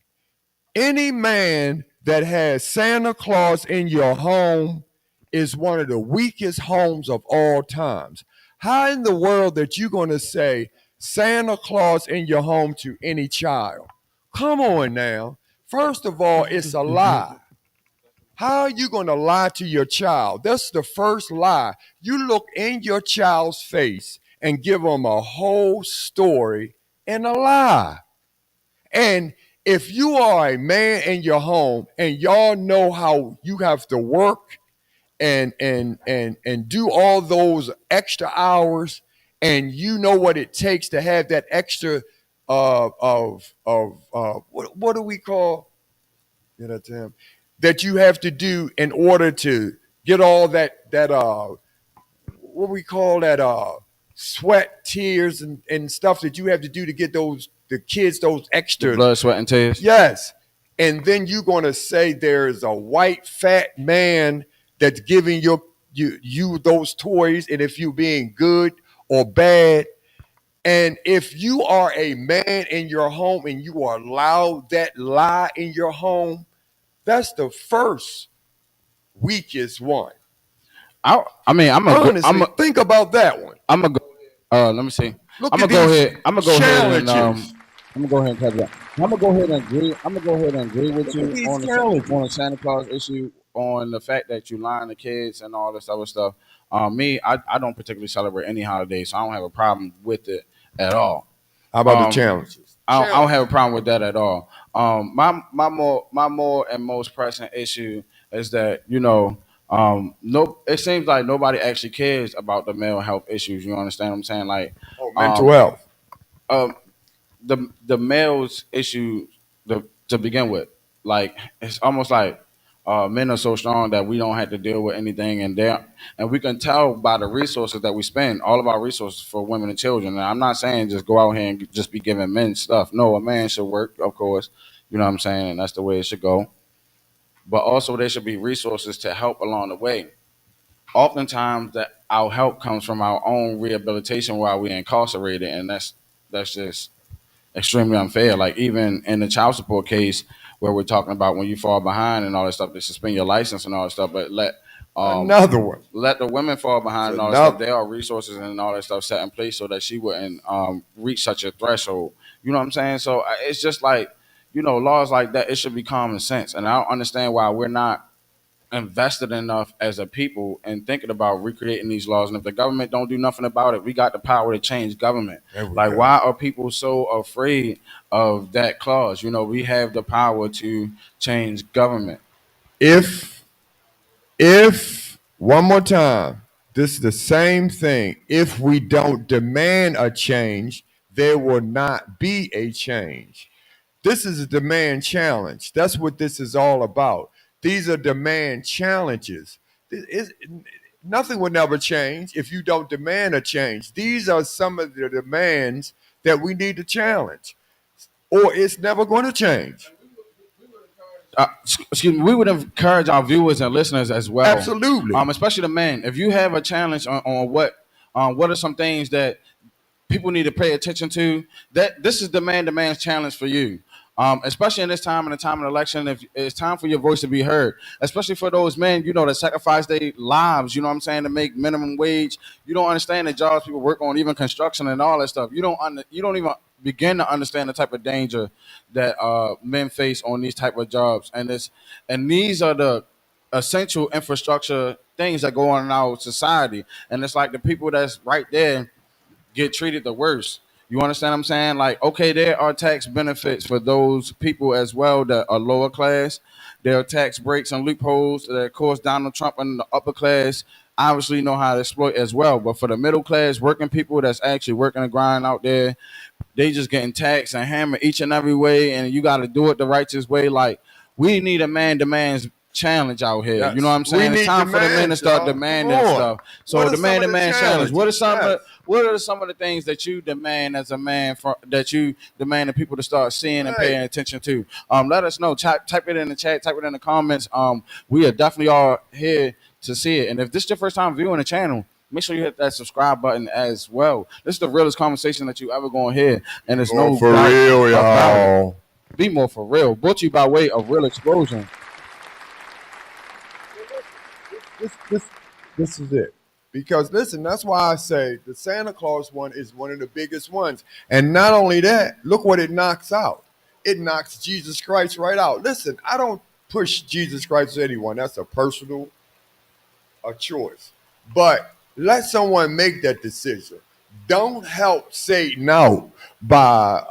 S3: Any man that has Santa Claus in your home is one of the weakest homes of all times. How in the world that you going to say Santa Claus in your home to any child? Come on now. First of all, it's a lie. How are you going to lie to your child? That's the first lie. You look in your child's face and give them a whole story and a lie. And if you are a man in your home and y'all know how you have to work and do all those extra hours, and you know what it takes to have that extra what do we call, get that to him, that you have to do in order to get all that what we call that sweat, tears, and stuff that you have to do to get those the kids those
S2: The
S3: extra.
S2: blood, sweat, and tears.
S3: Yes. And then you're gonna say there's a white fat man that's giving you those toys, and if you being good or bad. And if you are a man in your home and you are allowed that lie in your home, that's the first weakest one.
S2: I mean,
S3: Honestly, think about that one.
S2: I'm gonna go. Let me see.
S3: Look
S2: I'm
S3: at
S2: gonna go
S3: these
S2: ahead. I'm gonna go ahead and
S3: challenges.
S2: I'm gonna go ahead and cut that. I'm gonna go ahead and agree. I'm gonna go ahead and agree with
S3: Look at
S2: you
S3: these
S2: on
S3: challenges.
S2: the Santa Claus issue, on the fact that you lying to kids and all this other stuff. Me, I don't particularly celebrate any holiday, so I don't have a problem with it at all.
S3: How about the
S2: Um,
S3: challenges?
S2: I don't have a problem with that at all. My more and most pressing issue is that no, it seems like nobody actually cares about the mental health issues. You understand what I'm saying? Like,
S3: Oh, mental
S2: um,
S3: health.
S2: um, the males issue to begin with. Like it's almost like men are so strong that we don't have to deal with anything, and we can tell by the resources that we spend, all of our resources for women and children. And I'm not saying just go out here and just be giving men stuff. No, a man should work, of course. You know what I'm saying, and that's the way it should go. But also there should be resources to help along the way. Oftentimes, that our help comes from our own rehabilitation while we're incarcerated, and that's just extremely unfair. Like even in the child support case where we're talking about when you fall behind and all that stuff, they suspend your license and all that stuff, but um
S3: Another one.
S2: let the women fall
S3: It's
S2: behind and all that stuff.
S3: another.
S2: There are resources and all that stuff set in place so that she wouldn't reach such a threshold. You know what I'm saying? So it's just like, laws like that. It should be common sense, and I don't understand why we're not invested enough as a people in thinking about recreating these laws. And if the government don't do nothing about it, we got the power to change government.
S3: There we
S2: Like,
S3: go.
S2: why are people so afraid of that clause? We have the power to change government.
S3: If if one more time, this is the same thing. If we don't demand a change, there will not be a change. This is a demand challenge. That's what this is all about. These are demand challenges. Nothing will never change if you don't demand a change. These are some of the demands that we need to challenge, or it's never going to change.
S2: Excuse me, we would encourage our viewers and listeners as well,
S3: Absolutely.
S2: especially the men. If you have a challenge on what are some things that people need to pay attention to, that this is the man to man's challenge for you. Especially in this time, in the time of election, if it's time for your voice to be heard, especially for those men, that sacrifice their lives, you know what I'm saying, to make minimum wage. You don't understand the jobs people work on, even construction and all that stuff. You don't even begin to understand the type of danger that men face on these type of jobs, and these are the essential infrastructure things that go on in our society, and it's like the people that's right there get treated the worst. You understand what I'm saying? Like, okay, there are tax benefits for those people as well that are lower class. There are tax breaks and loopholes that, of course, Donald Trump and the upper class obviously know how to exploit as well. But for the middle class working people that's actually working the grind out there, they just getting taxed and hammered each and every way, and you got to do it the righteous way. Like, we need a man demands challenge out here. You know what
S3: Yes.
S2: I'm
S3: We
S2: saying? It's
S3: need
S2: time for the men to
S3: demands,
S2: start
S3: y'all. Come
S2: demanding
S3: on.
S2: stuff.
S3: What
S2: So
S3: are
S2: the
S3: some
S2: man
S3: of the
S2: demand challenge.
S3: challenges? Yes.
S2: What are some of the things that you demand as a man that you demand the people to start seeing and
S3: Right.
S2: paying attention to? Let us know. Type it in the chat. Type it in the comments. We are definitely all here to see it. And if this is your first time viewing the channel, make sure you hit that subscribe button as well. This is the realest conversation that you ever gonna hear, and there's
S3: More
S2: no
S3: for
S2: doubt
S3: real,
S2: about it.
S3: y'all.
S2: Be more for real. Brought to you by way of Real Explosion.
S3: This this is it. Because listen, that's why I say the Santa Claus one is one of the biggest ones. And not only that, look what it knocks out. It knocks Jesus Christ right out. Listen, I don't push Jesus Christ to anyone. That's a personal choice. But let someone make that decision. Don't help Satan out by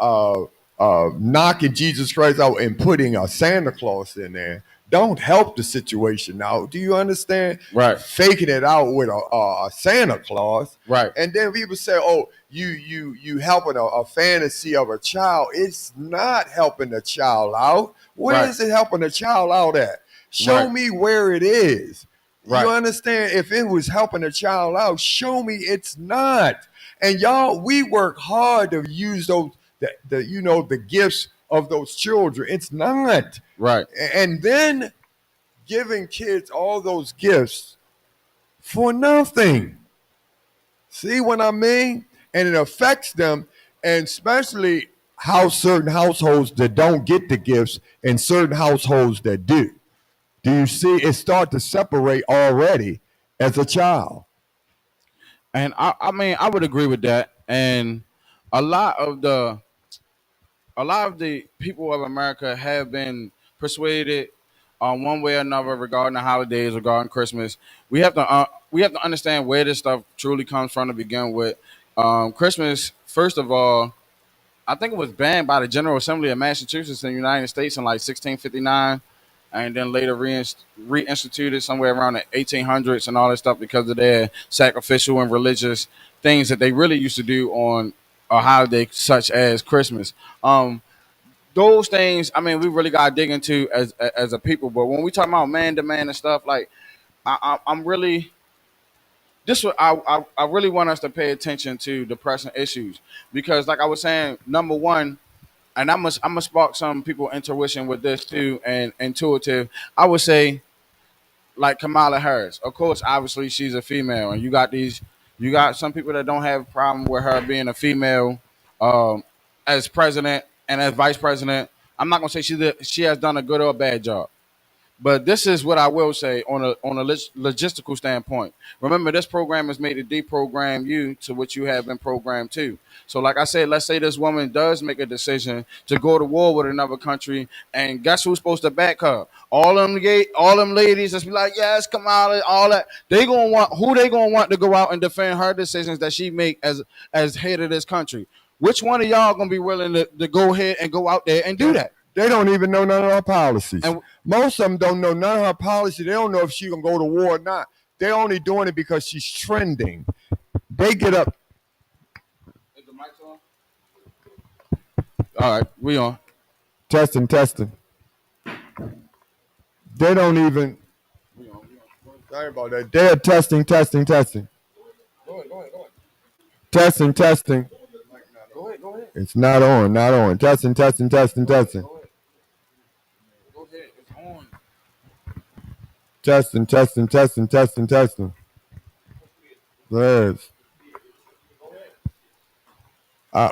S3: knocking Jesus Christ out and putting a Santa Claus in there. Don't help the situation out. Do you understand?
S2: Right.
S3: Faking it out with a Santa Claus,
S2: Right.
S3: and then people say, "Oh, you helping a fantasy of a child." It's not helping the child out. Where
S2: Right.
S3: is it helping the child out at? Show
S2: Right.
S3: me where it is. You
S2: Right.
S3: understand? If it was helping a child out, show me it's not. And y'all, we work hard to use the gifts of those children. It's not.
S2: Right.
S3: And then giving kids all those gifts for nothing. See what I mean? And it affects them, and especially how certain households that don't get the gifts and certain households that do. Do you see it start to separate already as a child?
S2: And I mean, I would agree with that. And a lot of the a lot of the people of America have been persuaded one way or another regarding the holidays, regarding Christmas. We have to understand where this stuff truly comes from to begin with. Christmas, first of all, I think it was banned by the General Assembly of Massachusetts in the United States in like 1659, and then later reinstituted somewhere around the 1800s and all that stuff because of their sacrificial and religious things that they really used to do on a holiday such as Christmas. Those things, I mean, we really got to dig into as a people. But when we talk about man to man and stuff, like I'm really this. I really want us to pay attention to the pressing issues because, like I was saying, number one, and I'm gonna spark some people intuition with this too, and intuitive. I would say like Kamala Harris. Of course, obviously she's a female, and you got some people that don't have a problem with her being a female um, as president and as vice president. I'm not gonna say she has done a good or a bad job. But this is what I will say on a logistical standpoint. Remember, this program is made to deprogram you to what you have been programmed to. So, like I said, let's say this woman does make a decision to go to war with another country, and guess who's supposed to back her? All them ladies that's be like, yes, Kamala, all that. They gonna want who they gonna want to go out and defend her decisions that she make as head of this country. Which one of y'all gonna be willing to go ahead and go out there and do that?
S3: They don't even know none of her policies.
S2: And
S3: Most of them don't know none of her policies. They don't know if she gonna go to war or not. They're only doing it because she's trending. They get up.
S2: is the mic on? All right, we on.
S3: Testing, testing. They don't even. Sorry about that. They're testing, testing, testing.
S2: Go ahead.
S3: Testing, testing.
S2: Go ahead.
S3: It's not on, not on. Testing, testing, testing, testing.
S2: Go ahead. It's on.
S3: Testing, testing, testing, testing, testing. Yes.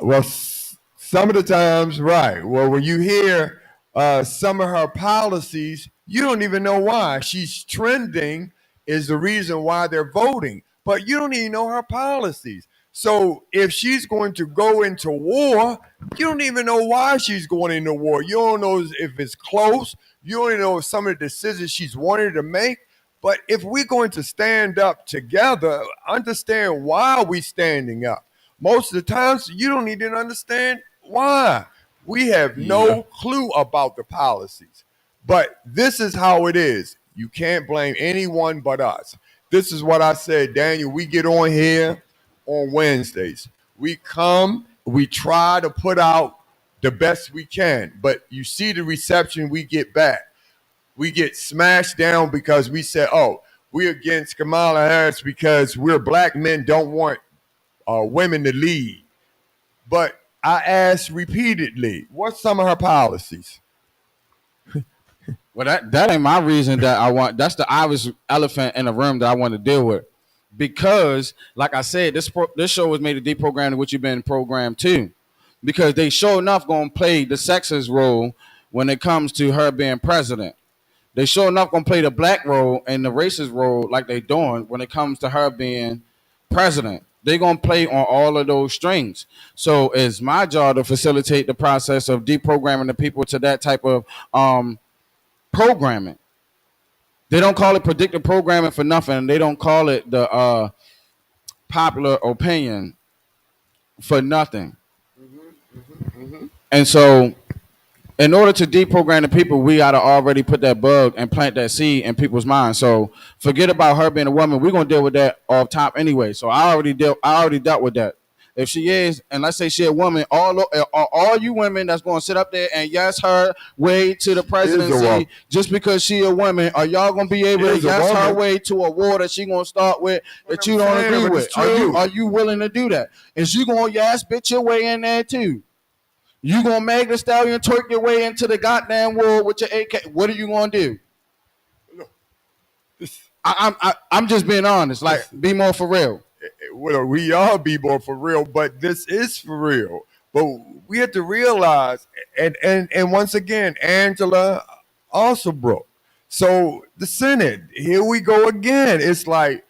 S3: Well, some of the times, right. Well, when you hear some of her policies, you don't even know why. She's trending is the reason why they're voting, but you don't even know her policies. So if she's going to go into war, you don't even know why she's going into war. You don't know if it's close. You don't even know some of the decisions she's wanted to make. But if we're going to stand up together, understand why we're standing up. Most of the times, you don't even understand why. We have no clue about the policies. But this is how it is. You can't blame anyone but us. This is what I said, Daniel. We get on here on Wednesdays. We come, we try to put out the best we can, but you see the reception we get back. We get smashed down because we said, oh, we're against Kamala Harris because we're black men don't want women to lead. But I asked repeatedly, what's some of her policies?
S2: Well, that ain't my reason that I want. That's the obvious elephant in the room that I want to deal with, because, like I said, this show was made to deprogram what you've been programmed to, because they sure enough gonna play the sexist role when it comes to her being president. They sure enough gonna play the black role and the racist role like they doing when it comes to her being president. They gonna play on all of those strings. So it's my job to facilitate the process of deprogramming the people to that type of programming. They don't call it predictive programming for nothing. They don't call it the popular opinion for nothing. And so, in order to deprogram the people, we gotta already put that bug and plant that seed in people's minds. So forget about her being a woman. We're gonna deal with that off top anyway. So I already dealt with that. If she is, and let's say she a woman, all you women that's gonna sit up there and yes her way to the presidency just because she a woman, are y'all gonna be able to yes her way to a war that she gonna start with that you don't agree with? Are you willing to do that? Is you gonna yes bitch your way in there too? You gonna make the stallion twerk your way into the goddamn war with your AK? What are you gonna do? I'm just being honest. Like, be more for real.
S3: Well, we all be more for real, but this is for real. But we have to realize, and once again, Angela also broke. So the Senate, here we go again. It's like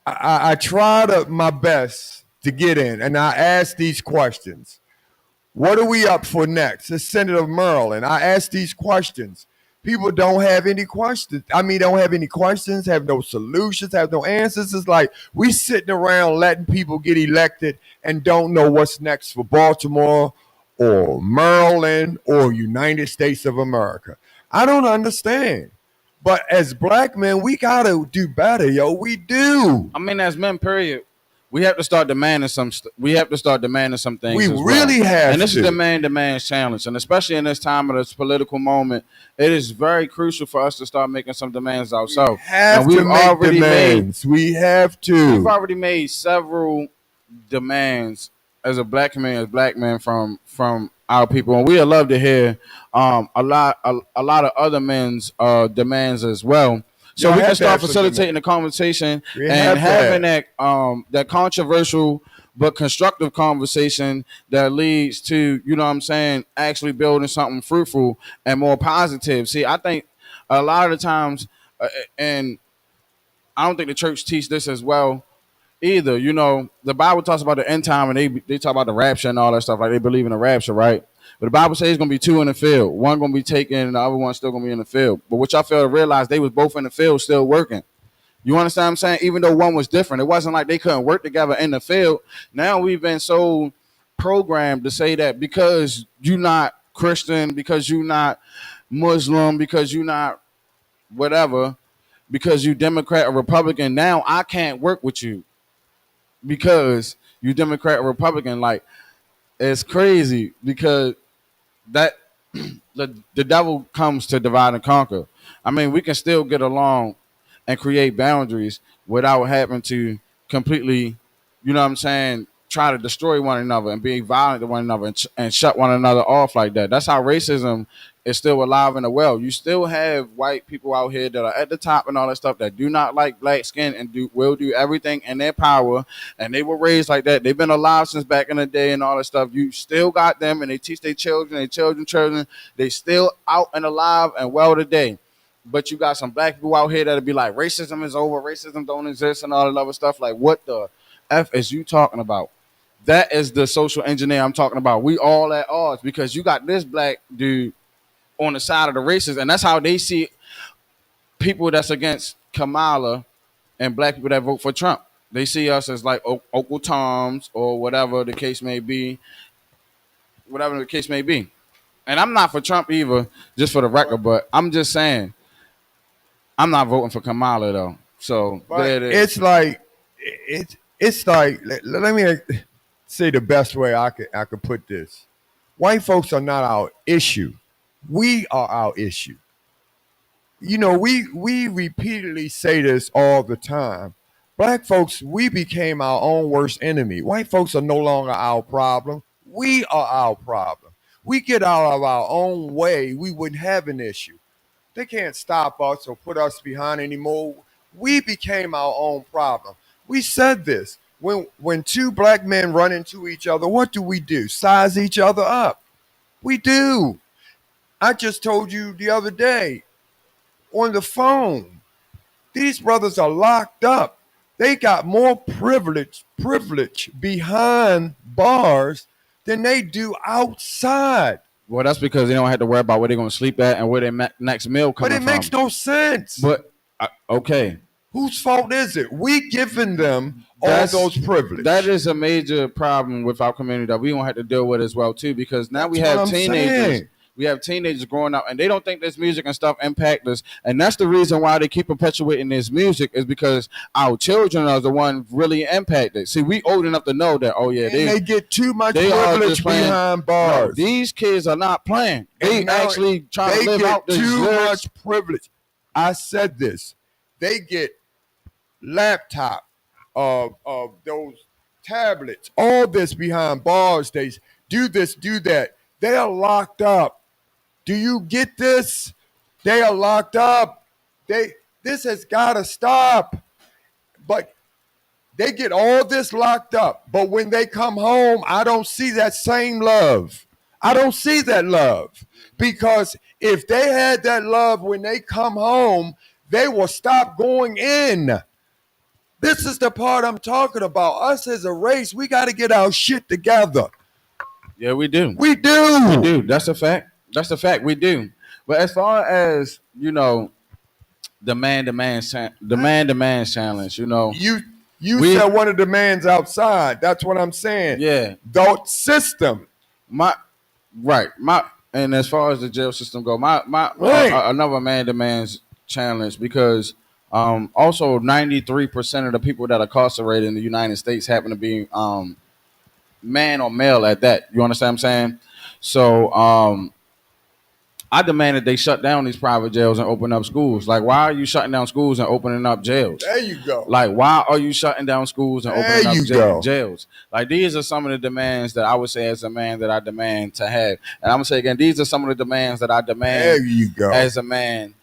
S3: I tried my best to get in, and I asked these questions. What are we up for next? The Senate of Maryland. I asked these questions. People don't have any questions. I mean, don't have any questions, have no solutions, have no answers. It's like we sitting around letting people get elected and don't know what's next for Baltimore or Maryland or United States of America. I don't understand. But as black men, we gotta do better, yo. We do.
S2: I mean, as men, period, we have to start demanding we have to start demanding some things
S3: We
S2: as well.
S3: really have
S2: And this is the
S3: to.
S2: man demands challenge, and especially in this time of this political moment, it is very crucial for us to start making some demands
S3: We
S2: ourselves. And
S3: have to make demands. We have
S2: we've
S3: to.
S2: already made several demands as a black community, as black men from our people, and we would love to hear a lot of other men's demands as well, so
S3: Y'all
S2: we can
S3: have to
S2: start
S3: have some
S2: facilitating
S3: demands.
S2: the conversation
S3: We
S2: and
S3: have to
S2: having
S3: have.
S2: that controversial but constructive conversation that leads to, you know what I'm saying, actually building something fruitful and more positive. See, I think a lot of the times, and I don't think the church teach this as well either. You know, the Bible talks about the end time, and they talk about the rapture and all that stuff. Like they believe in the rapture, right? But the Bible says it's gonna be two in the field. One gonna be taken, and the other one still gonna be in the field. But what y'all fail to realize, they was both in the field, still working. You understand what I'm saying? Even though one was different, it wasn't like they couldn't work together in the field. Now we've been so programmed to say that because you're not Christian, because you're not Muslim, because you're not whatever, because you Democrat or Republican, now I can't work with you because you Democrat or Republican. Like, it's crazy because that the devil comes to divide and conquer. I mean, we can still get along and create boundaries without having to completely, you know what I'm saying, try to destroy one another and be violent to one another and shut one another off like that. That's how racism is still alive and well. You still have white people out here that are at the top and all that stuff that do not like black skin and will do everything in their power, and they were raised like that. They've been alive since back in the day and all that stuff. You still got them, and they teach their children, children. They still out and alive and well today. But you got some black people out here that'll be like, racism is over, racism don't exist, and all that other stuff. Like, what the F is you talking about? That is the social engineer I'm talking about. We all at odds because you got this black dude on the side of the racists, and that's how they see people that's against Kamala and black people that vote for Trump. They see us as like Uncle Toms or whatever the case may be, whatever the case may be. And I'm not for Trump either, just for the record, but I'm just saying I'm not voting for Kamala though. So there
S3: But
S2: it is.
S3: it's like let me say the best way I could put this. White folks are not our issue. We are our issue. We repeatedly say this all the time. Black folks, we became our own worst enemy. White folks are no longer our problem. We are our problem. We get out of our own way, we wouldn't have an issue. They can't stop us or put us behind anymore. We became our own problem. We said this. When two black men run into each other, what do? Size each other up. We do. I just told you the other day on the phone. These brothers are locked up. They got more privilege behind bars than they do outside.
S2: Well, that's because they don't have to worry about where they're going to sleep at and where their next meal
S3: But
S2: coming
S3: it makes
S2: from.
S3: no sense.
S2: But okay,
S3: Whose fault is it? We giving them all
S2: that's
S3: those privileges.
S2: that is a major problem with our community that we don't have to deal with as well too. Because now we
S3: That's what
S2: have
S3: I'm
S2: teenagers.
S3: saying.
S2: We have teenagers growing up, and they don't think this music and stuff impact us. And that's the reason why they keep perpetuating this music is because our children are the ones really impacted. See, we old enough to know that. Oh yeah,
S3: And they get too much
S2: they are
S3: privilege
S2: just playing.
S3: behind
S2: No,
S3: bars.
S2: these kids are not playing. They
S3: And now
S2: actually trying
S3: they
S2: to live
S3: get
S2: out this
S3: too
S2: lyrics.
S3: much privilege. I said this. They get laptop of those tablets, all this behind bars. They do this, do that. They are locked up. Do you get this? They are locked up. This has got to stop. But they get all this locked up. But when they come home, I don't see that same love. I don't see that love. Because if they had that love when they come home, they will stop going in. This is the part I'm talking about. Us as a race, we got to get our shit together.
S2: Yeah, we do.
S3: We do.
S2: We do. That's a fact. That's a fact. We do. But as far as the man challenge.
S3: You
S2: We
S3: said one of the demands outside. That's what I'm saying.
S2: yeah.
S3: The system.
S2: My right. And as far as the jail system go, my
S3: Right.
S2: another man demands challenge because Also, 93% of the people that are incarcerated in the United States happen to be man or male at that. You understand what I'm saying? So I demand that they shut down these private jails and open up schools. Like, why are you shutting down schools and opening up jails?
S3: There you go.
S2: Like, why are you shutting down schools and
S3: There
S2: opening up
S3: you go.
S2: jails? Like, these are some of the demands that I would say as a man that I demand to have. And I'm gonna say again, these are some of the demands that I
S3: There
S2: demand
S3: you go.
S2: as a man.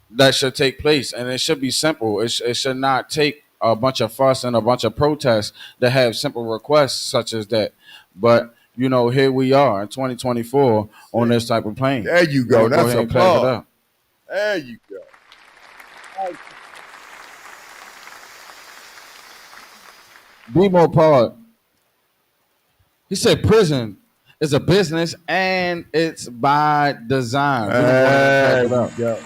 S2: That should take place, and it should be simple. It should not take a bunch of fuss and a bunch of protests to have simple requests such as that. But you know, here we are in 2024 on this type of plane.
S3: There you go.
S2: We'll
S3: That's
S2: ahead and close it
S3: applause.
S2: up.
S3: There you go.
S2: BMore4Real, he said prison is a business and it's by design. We'll go ahead and close it up.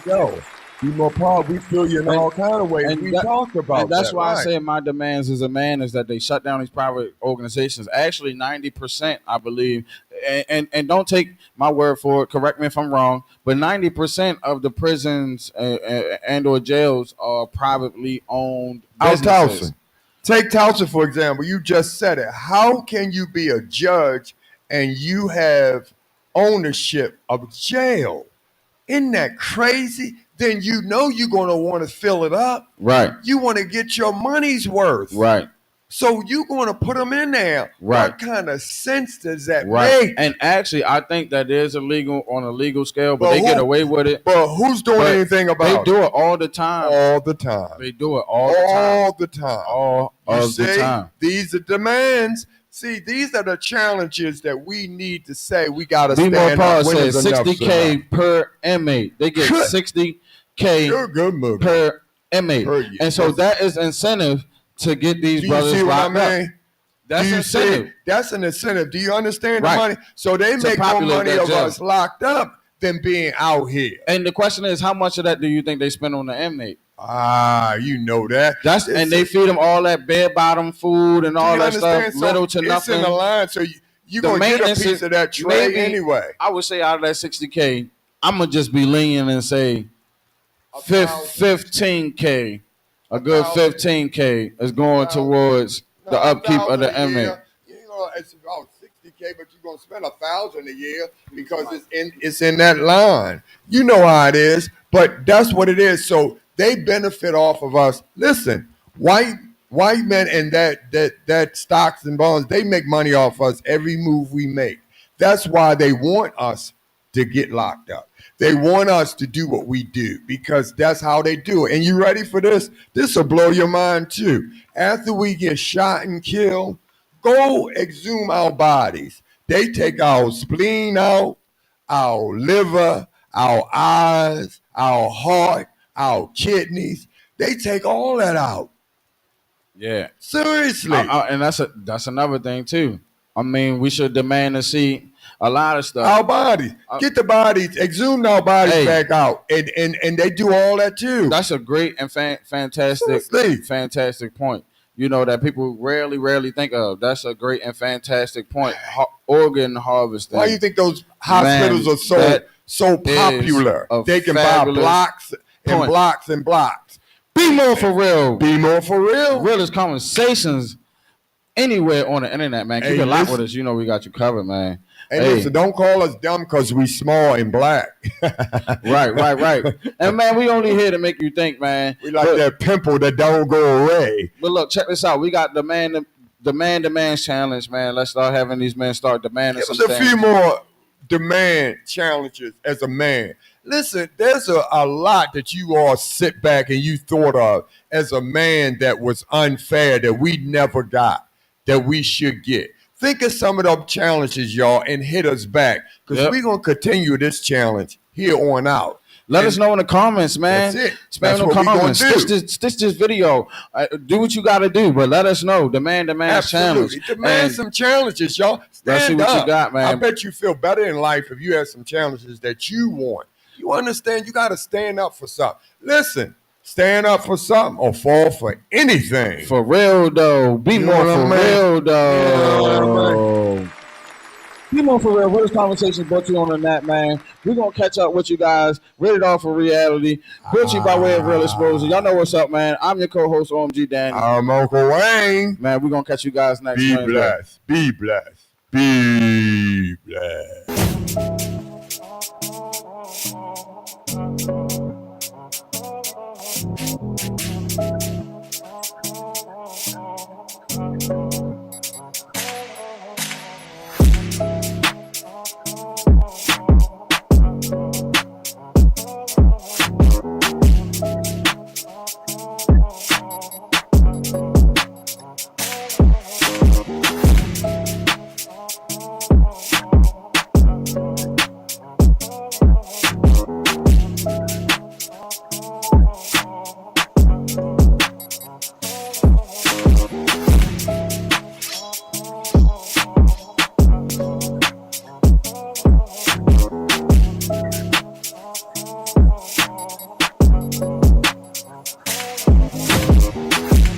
S3: Go. BMore4Real, we feel you in all kind of ways. We talked about
S2: and that's
S3: that,
S2: why
S3: right.
S2: I say my demands as a man is that they shut down these private organizations. Actually, 90%, I believe, and don't take my word for it. Correct me if I'm wrong, but 90% of the prisons and or jails are privately owned businesses.
S3: Towson. Take Towson, for example. You just said it. How can you be a judge and you have ownership of jail? Isn't that crazy? Then you know you're going to want to fill it up.
S2: Right.
S3: You want to get your money's worth.
S2: Right.
S3: So you're going to put them in there.
S2: Right.
S3: What kind of sense does that
S2: Right.
S3: make?
S2: And actually, I think that is illegal on a legal scale, but they get away with it.
S3: But who's doing anything about it?
S2: They do it all the time.
S3: All the time.
S2: They do it all the time.
S3: All the time.
S2: All of the time.
S3: These are demands. See, these are the challenges that we need to say we got to stand up.
S2: BMore4Real says $60K per inmate. They get $60K per inmate. And so that is incentive to get these brothers
S3: see what I
S2: locked
S3: mean?
S2: up. That's incentive.
S3: That's an incentive. Do you understand
S2: Right.
S3: the money? So they
S2: To
S3: make more
S2: populate
S3: money
S2: that
S3: of
S2: jail.
S3: us locked up than being out here.
S2: And the question is, how much of that do you think they spend on the inmate?
S3: You know that.
S2: And they feed them all that bed bottom food and all that stuff,
S3: So
S2: little to
S3: it's
S2: nothing.
S3: in the line, so you're going to get a piece of that tray anyway.
S2: I would say out of that $60K, I'm going to just be lenient and say 15K. A good 15K is going towards the upkeep of the inmate.
S3: It's about $60K, but you're gonna spend $1,000 a year because it's in that line. You know how it is, but that's what it is. So they benefit off of us. Listen, white men and that stocks and bonds, they make money off us every move we make. That's why they want us to get locked up. They want us to do what we do because that's how they do it. And you ready for this? This will blow your mind too. After we get shot and killed, go exhume our bodies. They take our spleen out, our liver, our eyes, our heart, our kidneys. They take all that out.
S2: Yeah.
S3: Seriously.
S2: And that's another thing too. I mean, we should demand to see a lot of stuff.
S3: Our bodies. Get the bodies, exhume our bodies back out. And they do all that too.
S2: That's a great and fantastic point. You know, that people rarely think of. That's a great and fantastic point. Organ harvesting.
S3: Why do you think those hospitals are so popular? They can buy blocks and blocks and blocks.
S2: BMore4Real.
S3: BMore4Real.
S2: Realest conversations anywhere on the internet, man. Keep it locked with us. You know we got you covered, man.
S3: Hey, listen, don't call us dumb because we small and black.
S2: Right. And man, we only here to make you think, man.
S3: We like that pimple that don't go away.
S2: But look, check this out. We got the man demands challenge, man. Let's start having these men start demanding some things.
S3: A few more demand challenges as a man. Listen, there's a lot that you all sit back and you thought of as a man that was unfair, that we never got, that we should get. Think of some of them challenges, y'all, and hit us back because we're going to continue this challenge here on out.
S2: Let us know in the comments, man.
S3: That's it.
S2: Spam in the comments. Stitch this video. Do what you got to do, but let us know. Demand challenge.
S3: Demand some challenges, y'all.
S2: Let's see what you got, man.
S3: I bet you feel better in life if you have some challenges that you want. You understand? You got to stand up for something. listen, stand up for something or fall for anything.
S2: For real though. Be more for real though. BMore4Real, realest conversations brought to you on the net, man. We're going to catch up with you guys. Rated off for reality. Brought to you by way of Real Exposure. Y'all know what's up, man. I'm your co-host, OMG Danny.
S3: I'm Uncle Wayne.
S2: Man, we're going to catch you guys next
S3: Be
S2: Wednesday.
S3: blessed. Be blessed. Be blessed.